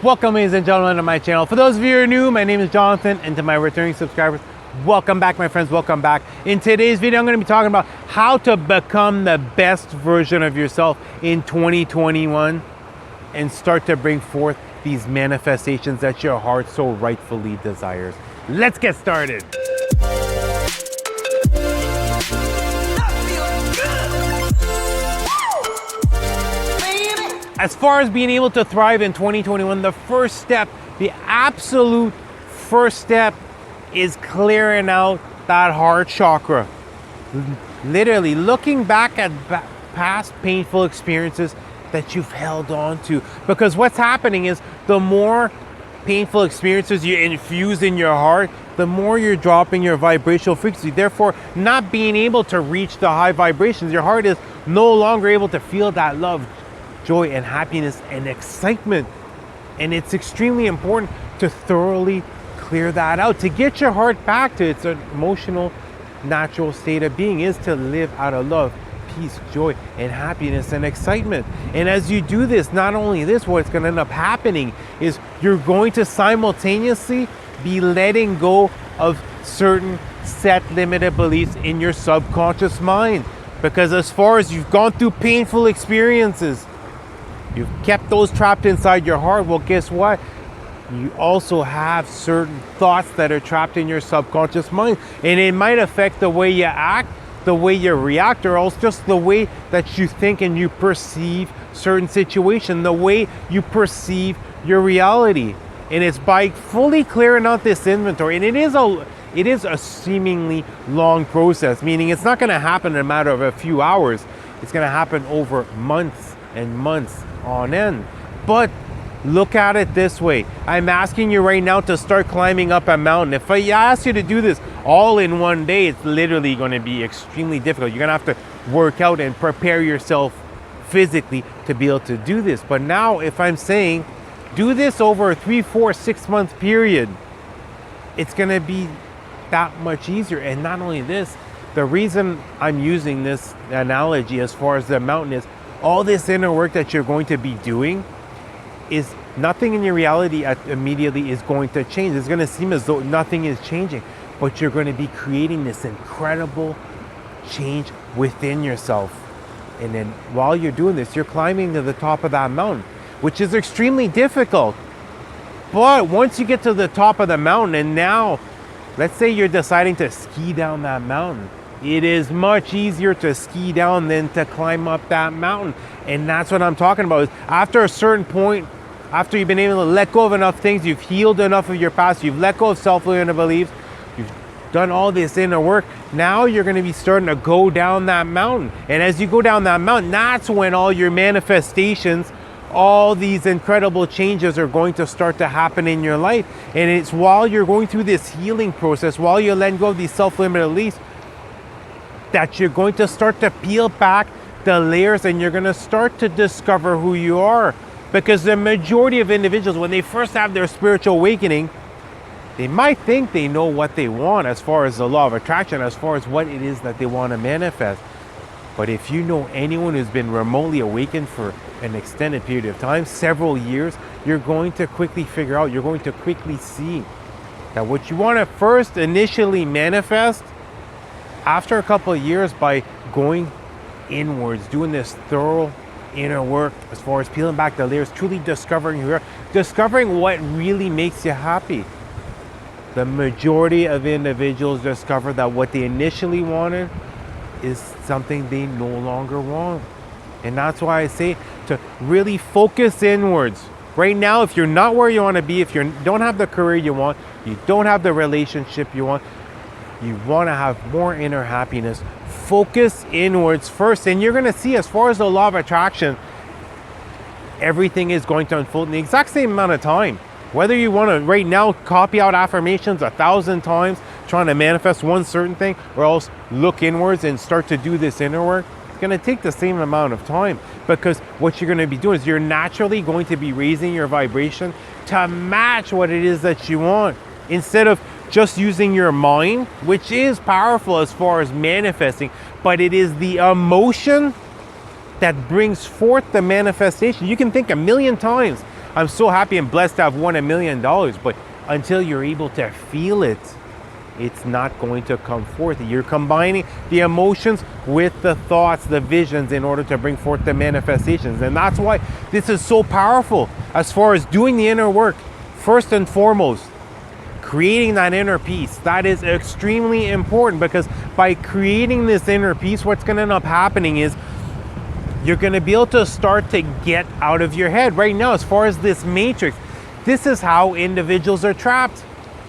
Welcome, ladies and gentlemen, to my channel. For those of you who are new, my name is Jonathan, and to my returning subscribers, welcome back, my friends, welcome back. In today's video, I'm going to be talking about how to become the best version of yourself in 2021 and start to bring forth these manifestations that your heart so rightfully desires. Let's get started. As far as being able to thrive in 2021, the first step, the absolute first step is clearing out that heart chakra. Literally looking back at past painful experiences that you've held on to. Because what's happening is the more painful experiences you infuse in your heart, the more you're dropping your vibrational frequency. Therefore, not being able to reach the high vibrations, your heart is no longer able to feel that love, joy and happiness and excitement. And it's extremely important to thoroughly clear that out. To get your heart back to its emotional, natural state of being is to live out of love, peace, joy and happiness and excitement. And as you do this, not only this, what's going to end up happening is you're going to simultaneously be letting go of certain set limited beliefs in your subconscious mind. Because as far as you've gone through painful experiences, you've kept those trapped inside your heart. Well, guess what? You also have certain thoughts that are trapped in your subconscious mind. And it might affect the way you act, the way you react, or else just the way that you think and you perceive certain situations, the way you perceive your reality. And it's by fully clearing out this inventory. And it is a seemingly long process, meaning it's not going to happen in a matter of a few hours. It's going to happen over months and months on end. But look at it this way. I'm asking you right now to start climbing up a mountain. If I ask you to do this all in one day, it's literally going to be extremely difficult. You're going to have to work out and prepare yourself physically to be able to do this. But now if I'm saying do this over a 3, 4, 6 month period, it's going to be that much easier. And not only this, the reason I'm using this analogy as far as the mountain is all this inner work that you're going to be doing is nothing in your reality immediately is going to change. It's going to seem as though nothing is changing, but you're going to be creating this incredible change within yourself. And then while you're doing this, you're climbing to the top of that mountain, which is extremely difficult. But once you get to the top of the mountain, and now let's say you're deciding to ski down that mountain, it is much easier to ski down than to climb up that mountain. And that's what I'm talking about. Is after a certain point, after you've been able to let go of enough things, you've healed enough of your past, you've let go of self-limiting beliefs, you've done all this inner work, now you're going to be starting to go down that mountain. And as you go down that mountain, that's when all your manifestations, all these incredible changes are going to start to happen in your life. And it's while you're going through this healing process, while you're letting go of these self-limited beliefs, that you're going to start to peel back the layers and you're going to start to discover who you are. Because the majority of individuals, when they first have their spiritual awakening, they might think they know what they want as far as the law of attraction, as far as what it is that they want to manifest. But if you know anyone who's been remotely awakened for an extended period of time, several years, you're going to quickly figure out, you're going to quickly see that what you want to first initially manifest, after a couple of years, by going inwards, doing this thorough inner work as far as peeling back the layers, truly discovering who you are, discovering what really makes you happy. The majority of individuals discover that what they initially wanted is something they no longer want. And that's why I say to really focus inwards. Right now, if you're not where you want to be, if you don't have the career you want, you don't have the relationship you want to have more inner happiness, focus inwards first. And you're going to see, as far as the law of attraction, everything is going to unfold in the exact same amount of time. Whether you want to right now copy out affirmations 1,000 times, trying to manifest one certain thing, or else look inwards and start to do this inner work, it's going to take the same amount of time. Because what you're going to be doing is you're naturally going to be raising your vibration to match what it is that you want. Instead of just using your mind, which is powerful as far as manifesting, but it is the emotion that brings forth the manifestation. You can think a million times I'm so happy and blessed to have won $1 million. But until you're able to feel it, it's not going to come forth. You're combining the emotions with the thoughts, the visions, in order to bring forth the manifestations. And that's why this is so powerful as far as doing the inner work. First and foremost, creating that inner peace. That is extremely important, because by creating this inner peace, what's going to end up happening is you're going to be able to start to get out of your head. Right now, as far as this matrix, this is how individuals are trapped.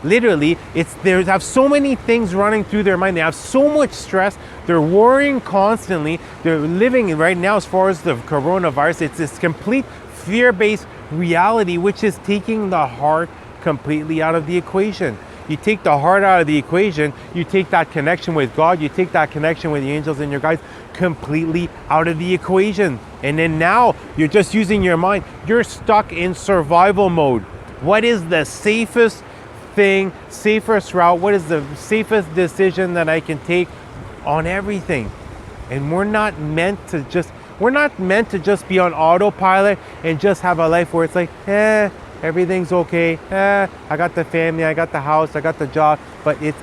Literally, they have so many things running through their mind. They have so much stress. They're worrying constantly. They're living right now, as far as the coronavirus, it's this complete fear-based reality, which is taking the heart completely out of the equation. You take the heart out of the equation, you take that connection with God, you take that connection with the angels and your guides completely out of the equation. And then now you're just using your mind. You're stuck in survival mode. What is the safest thing, safest route? What is the safest decision that I can take on everything? And we're not meant to just be on autopilot and just have a life where it's like, everything's okay. I got the family, I got the house, I got the job, but it's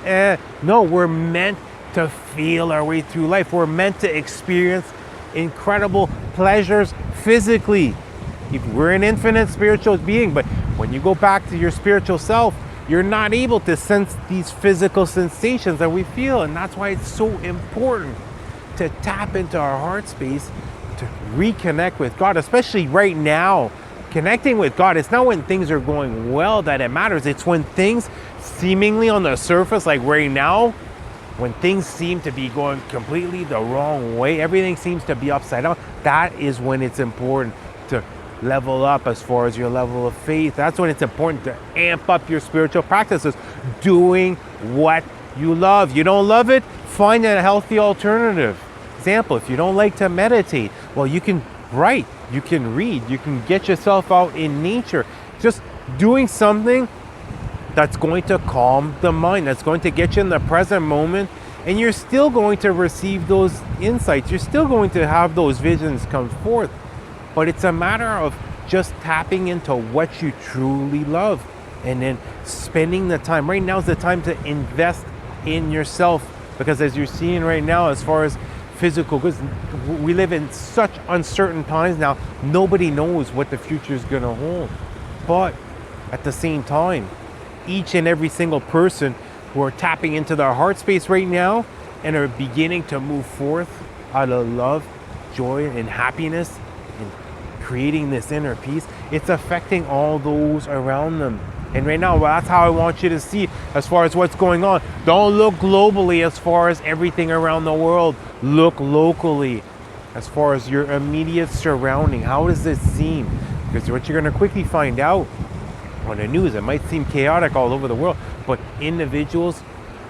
no, we're meant to feel our way through life. We're meant to experience incredible pleasures physically. We're an infinite spiritual being, but when you go back to your spiritual self, you're not able to sense these physical sensations that we feel. And that's why it's so important to tap into our heart space, to reconnect with God, especially right now. Connecting with God, it's not when things are going well that it matters. It's when things seemingly on the surface, like right now, when things seem to be going completely the wrong way, everything seems to be upside down, that is when it's important to level up as far as your level of faith. That's when it's important to amp up your spiritual practices, doing what you love. You don't love it? Find a healthy alternative. Example, if you don't like to meditate, well, you can write, you can read, you can get yourself out in nature. Just doing something that's going to calm the mind, that's going to get you in the present moment, and you're still going to receive those insights. You're still going to have those visions come forth. But it's a matter of just tapping into what you truly love and then spending the time. Right now is the time to invest in yourself, because as you're seeing right now, as far as physical goods, we live in such uncertain times now. Nobody knows what the future is going to hold. But at the same time, each and every single person who are tapping into their heart space right now and are beginning to move forth out of love, joy, and happiness, and creating this inner peace, it's affecting all those around them. And right now, that's how I want you to see as far as what's going on. Don't look globally as far as everything around the world. Look locally as far as your immediate surrounding. How does this seem? Because what you're going to quickly find out on the news, it might seem chaotic all over the world, but individuals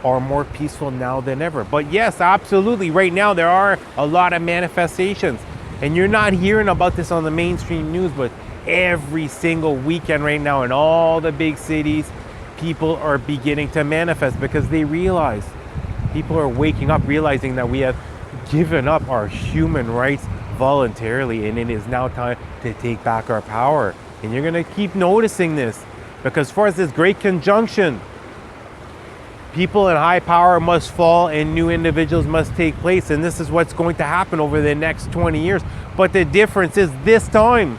are more peaceful now than ever. But yes, absolutely, right now there are a lot of manifestations. And you're not hearing about this on the mainstream news, but every single weekend right now in all the big cities, people are beginning to manifest because they realize, people are waking up realizing that we have given up our human rights voluntarily, and it is now time to take back our power. And you're going to keep noticing this, because as far as this great conjunction, people in high power must fall and new individuals must take place. And this is what's going to happen over the next 20 years. But the difference is this time,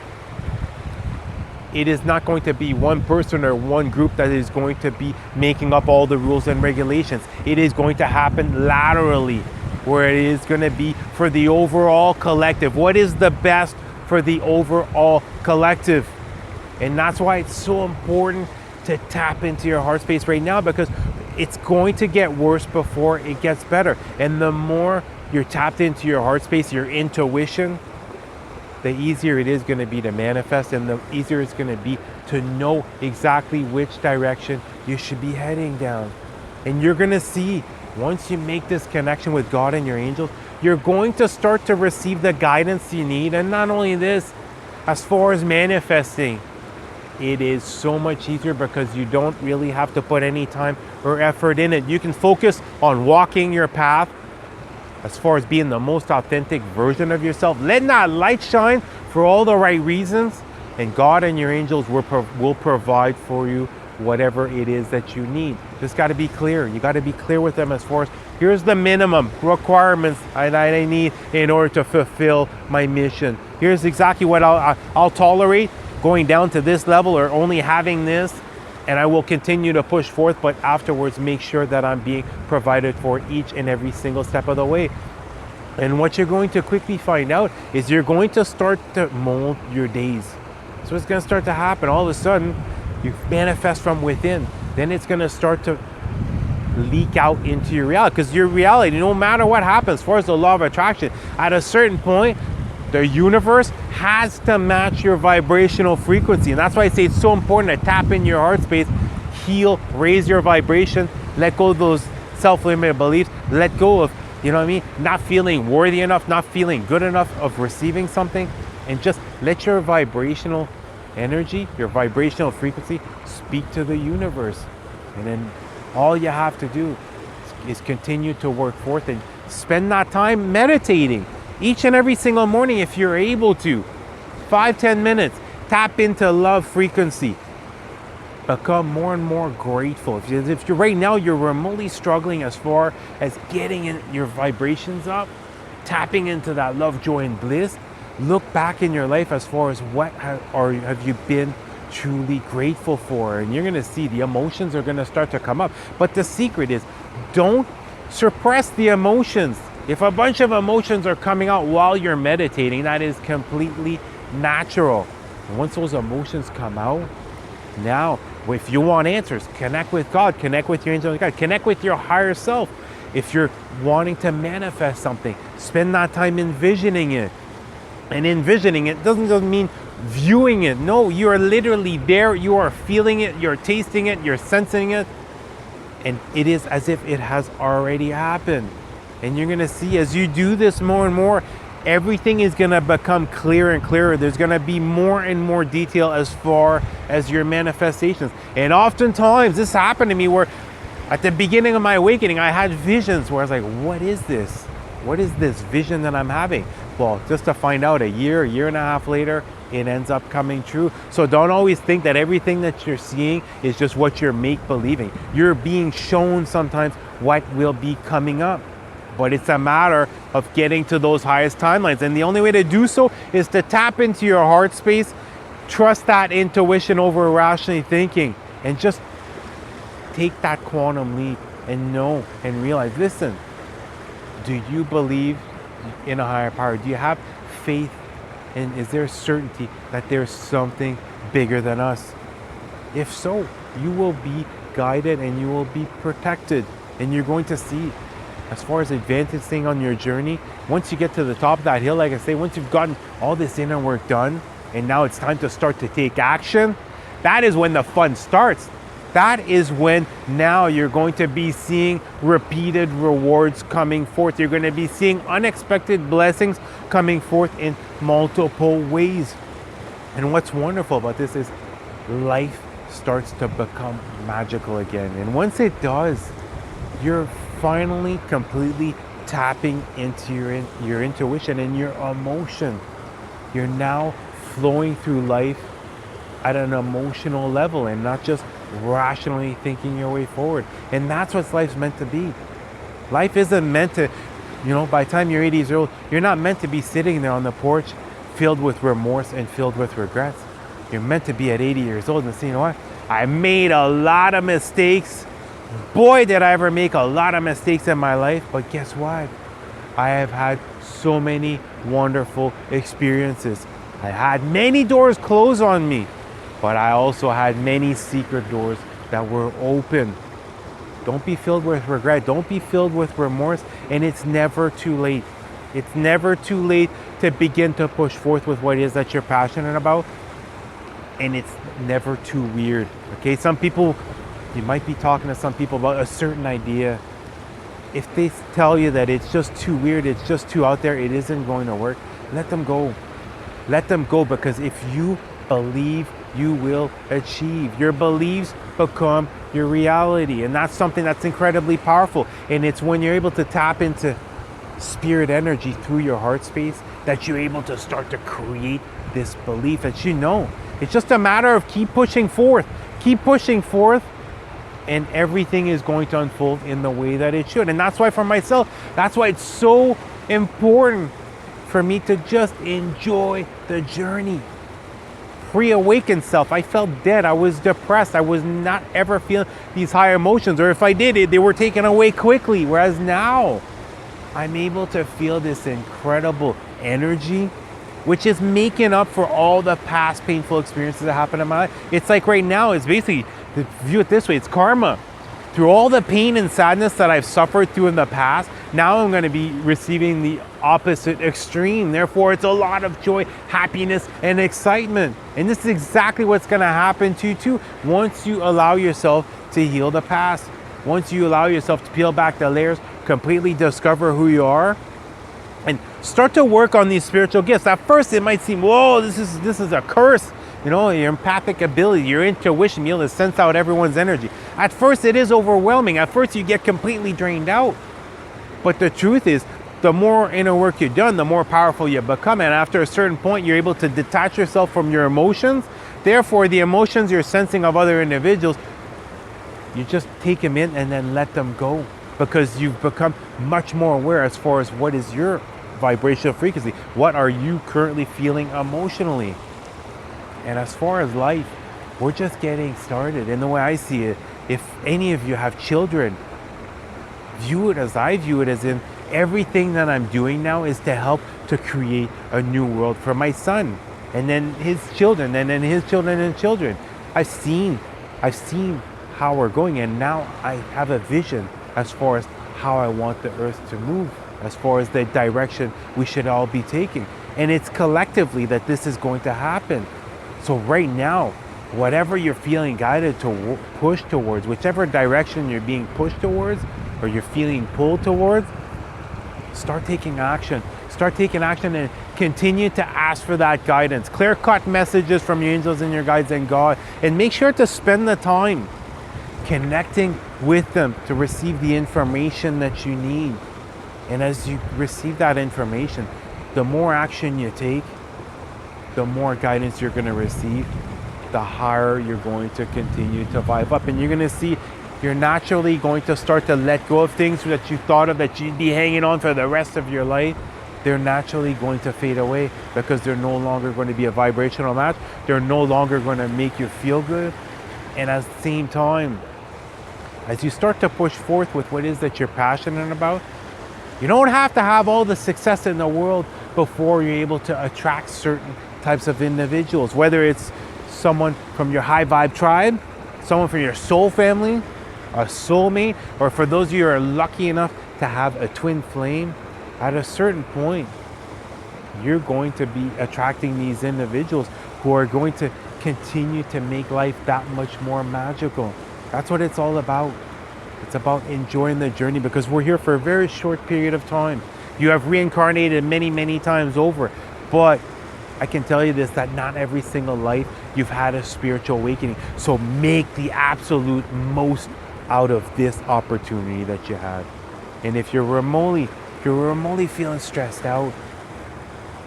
it is not going to be one person or one group that is going to be making up all the rules and regulations. It is going to happen laterally, where it is going to be for the overall collective. What is the best for the overall collective? And that's why it's so important to tap into your heart space right now, because it's going to get worse before it gets better. And the more you're tapped into your heart space, your intuition, the easier it is going to be to manifest, and the easier it's going to be to know exactly which direction you should be heading down. And you're going to see, once you make this connection with God and your angels, you're going to start to receive the guidance you need. And not only this, as far as manifesting, it is so much easier because you don't really have to put any time or effort in it. You can focus on walking your path as far as being the most authentic version of yourself. Let that light shine for all the right reasons. And God and your angels will provide for you whatever it is that you need. Just got to be clear. You got to be clear with them as far as, here's the minimum requirements that I need in order to fulfill my mission. Here's exactly what I'll tolerate going down to this level or only having this, and I will continue to push forth, but afterwards make sure that I'm being provided for each and every single step of the way. And what you're going to quickly find out is you're going to start to mold your days. So it's going to start to happen. All of a sudden, you manifest from within. Then it's going to start to leak out into your reality. Because your reality, no matter what happens, as far as the law of attraction, at a certain point, the universe has to match your vibrational frequency. And that's why I say it's so important to tap in your heart space, heal, raise your vibration, let go of those self-limited beliefs, let go of, you know what I mean, not feeling worthy enough, not feeling good enough of receiving something, and just let your vibrational energy, your vibrational frequency speak to the universe. And then all you have to do is continue to work forth and spend that time meditating each and every single morning if you're able to. 5-10 minutes, tap into love frequency. Become more and more grateful. If you're right now, you're remotely struggling as far as getting your vibrations up, tapping into that love, joy, and bliss, look back in your life as far as what have you been truly grateful for, and you're going to see the emotions are going to start to come up. But the secret is, don't suppress the emotions. If a bunch of emotions are coming out while you're meditating, that is completely natural. And once those emotions come out, now if you want answers, connect with God, connect with your angel, God, connect with your higher self. If you're wanting to manifest something, spend that time envisioning it. And envisioning it doesn't just mean viewing it. No, you are literally there. You are feeling it. You're tasting it. You're sensing it. And it is as if it has already happened. And you're going to see as you do this more and more, everything is going to become clearer and clearer. There's going to be more and more detail as far as your manifestations. And oftentimes this happened to me where at the beginning of my awakening, I had visions where I was like, what is this? What is this vision that I'm having? Well, just to find out a year and a half later, it ends up coming true. So don't always think that everything that you're seeing is just what you're make-believing. You're being shown sometimes what will be coming up. But it's a matter of getting to those highest timelines. And the only way to do so is to tap into your heart space, trust that intuition over rationally thinking, and just take that quantum leap and know and realize, listen, do you believe in a higher power? Do you have faith? And is there certainty that there's something bigger than us? If so, you will be guided and you will be protected. And you're going to see, as far as advancing on your journey, once you get to the top of that hill, like I say, once you've gotten all this inner work done, and now it's time to start to take action, that is when the fun starts. That is when now you're going to be seeing repeated rewards coming forth. You're going to be seeing unexpected blessings coming forth in multiple ways. And what's wonderful about this is life starts to become magical again. And once it does, you're finally completely tapping into your intuition and your emotion. You're now flowing through life at an emotional level and not just rationally thinking your way forward. And that's what life's meant to be. Life isn't meant to, by the time you're 80 years old, you're not meant to be sitting there on the porch filled with remorse and filled with regrets. You're meant to be at 80 years old and say, you know what? I made a lot of mistakes. Boy, did I ever make a lot of mistakes in my life. But guess what? I have had so many wonderful experiences. I had many doors closed on me, but I also had many secret doors that were open. Don't be filled with regret. Don't be filled with remorse. And it's never too late. It's never too late to begin to push forth with what it is that you're passionate about. And it's never too weird. Okay, some people, you might be talking to some people about a certain idea. If they tell you that it's just too weird, it's just too out there, it isn't going to work, let them go. Let them go, because if you believe, you will achieve. Your beliefs become your reality, and that's something that's incredibly powerful. And it's when you're able to tap into spirit energy through your heart space that you're able to start to create this belief that It's just a matter of keep pushing forth, and everything is going to unfold in the way that it should. And that's why for myself, that's why it's so important for me to just enjoy the journey. Pre-awakened self, I felt dead. I was depressed. I was not ever feeling these high emotions, or if I did, they were taken away quickly. Whereas now, I'm able to feel this incredible energy, which is making up for all the past painful experiences that happened in my life. It's like right now, it's basically, view it this way, it's karma. Through all the pain and sadness that I've suffered through in the past, now I'm going to be receiving the opposite extreme. Therefore, it's a lot of joy, happiness, and excitement. And this is exactly what's going to happen to you too, once you allow yourself to heal the past. Once you allow yourself to peel back the layers, completely discover who you are, and start to work on these spiritual gifts. At first, it might seem, whoa, this is a curse. You know, your empathic ability, your intuition, you'll sense out everyone's energy. At first, it is overwhelming. At first, you get completely drained out. But the truth is, the more inner work you've done, the more powerful you become. And after a certain point, you're able to detach yourself from your emotions. Therefore, the emotions you're sensing of other individuals, you just take them in and then let them go. Because you've become much more aware as far as what is your vibrational frequency. What are you currently feeling emotionally? And as far as life, we're just getting started. And the way I see it, if any of you have children, view it as I view it, as in everything that I'm doing now is to help to create a new world for my son, and then his children, and then his children and children. I've seen how we're going, and now I have a vision as far as how I want the earth to move, as far as the direction we should all be taking. And it's collectively that this is going to happen. So right now, whatever you're feeling guided to push towards, whichever direction you're being pushed towards or you're feeling pulled towards, start taking action. Start taking action and continue to ask for that guidance. Clear-cut messages from your angels and your guides and God. And make sure to spend the time connecting with them to receive the information that you need. And as you receive that information, the more action you take, the more guidance you're going to receive, the higher you're going to continue to vibe up. And you're going to see you're naturally going to start to let go of things that you thought of that you'd be hanging on for the rest of your life. They're naturally going to fade away because they're no longer going to be a vibrational match. They're no longer going to make you feel good. And at the same time, as you start to push forth with what it is that you're passionate about, you don't have to have all the success in the world before you're able to attract certain types of individuals, whether it's someone from your high vibe tribe, someone from your soul family, a soulmate, or for those of you who are lucky enough to have a twin flame. At a certain point, you're going to be attracting these individuals who are going to continue to make life that much more magical. That's what it's all about. It's about enjoying the journey, because we're here for a very short period of time. You have reincarnated many, many times over, but I can tell you this, that not every single life you've had a spiritual awakening. So make the absolute most out of this opportunity that you had. And if you're remotely feeling stressed out,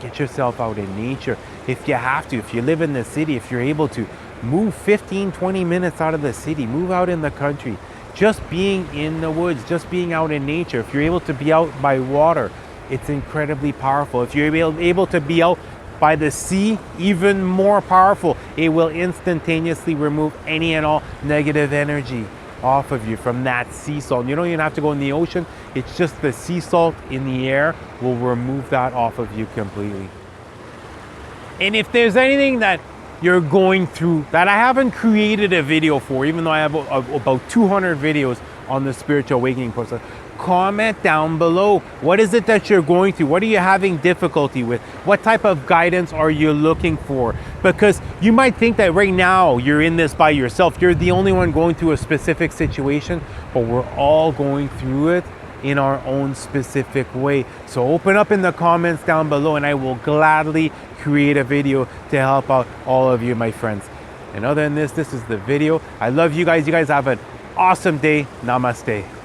get yourself out in nature. If you have to, if you live in the city, if you're able to, move 15, 20 minutes out of the city, move out in the country. Just being in the woods, just being out in nature. If you're able to be out by water, it's incredibly powerful. If you're able to be out by the sea, even more powerful. It will instantaneously remove any and all negative energy off of you from that sea salt. You don't even have to go in the ocean. It's just the sea salt in the air will remove that off of you completely. And if there's anything that you're going through that I haven't created a video for, even though I have about 200 videos on the spiritual awakening process, comment down below. What is it that you're going through? What are you having difficulty with? What type of guidance are you looking for? Because you might think that right now you're in this by yourself. You're the only one going through a specific situation, but we're all going through it in our own specific way. So open up in the comments down below and I will gladly create a video to help out all of you, my friends. And other than this is the video. I love you guys. You guys have an awesome day. Namaste.